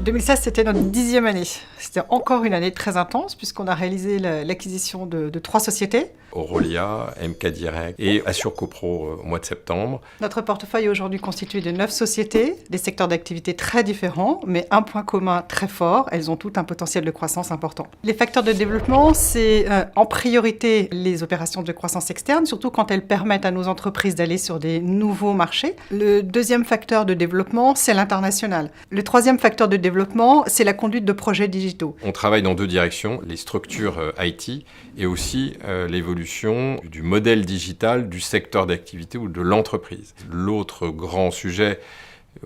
2016, c'était notre 10e année. C'était encore une année très intense puisqu'on a réalisé l'acquisition de 3 sociétés. Aurelia, MK Direct et Assure Copro au mois de septembre. Notre portefeuille est aujourd'hui constitué de 9 sociétés, des secteurs d'activité très différents, mais un point commun très fort, elles ont toutes un potentiel de croissance important. Les facteurs de développement, c'est en priorité les opérations de croissance externe, surtout quand elles permettent à nos entreprises d'aller sur des nouveaux marchés. Le deuxième facteur de développement, c'est l'international. Le troisième facteur de développement, c'est la conduite de projets digitaux. On travaille dans 2 directions, les structures IT et aussi l'évolution du modèle digital du secteur d'activité ou de l'entreprise. L'autre grand sujet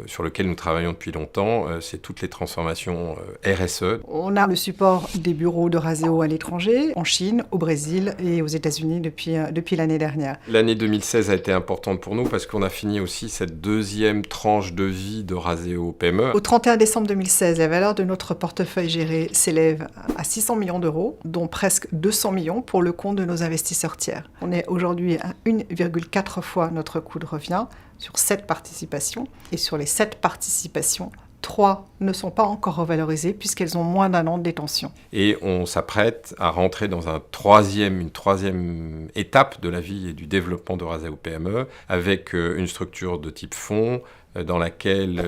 sur lequel nous travaillons depuis longtemps, c'est toutes les transformations RSE. On a le support des bureaux de Razeo à l'étranger, en Chine, au Brésil et aux États-Unis depuis l'année dernière. L'année 2016 a été importante pour nous parce qu'on a fini aussi cette 2e tranche de vie de Razeo PME. Au 31 décembre 2016, la valeur de notre portefeuille géré s'élève à 600 millions d'euros, dont presque 200 millions pour le compte de nos investisseurs tiers. On est aujourd'hui à 1,4 fois notre coût de revient sur 7 participations. Et sur les 7 participations, 3 ne sont pas encore revalorisées puisqu'elles ont moins d'1 an de détention. Et on s'apprête à rentrer dans une troisième étape de la vie et du développement de Razeo PME avec une structure de type fonds dans laquelle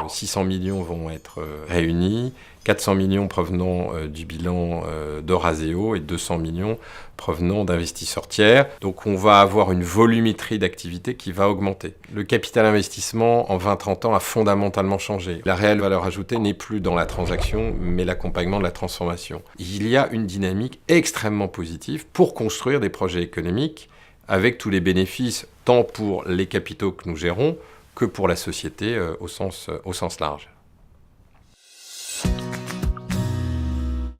600 millions vont être réunis, 400 millions provenant du bilan de Razeo et 200 millions provenant d'investisseurs tiers. Donc on va avoir une volumétrie d'activité qui va augmenter. Le capital investissement en 20-30 ans a fondamentalement changé. La réelle valeur ajoutée n'est plus dans la transaction, mais l'accompagnement de la transformation. Il y a une dynamique extrêmement positive pour construire des projets économiques avec tous les bénéfices, tant pour les capitaux que nous gérons, que pour la société au sens large.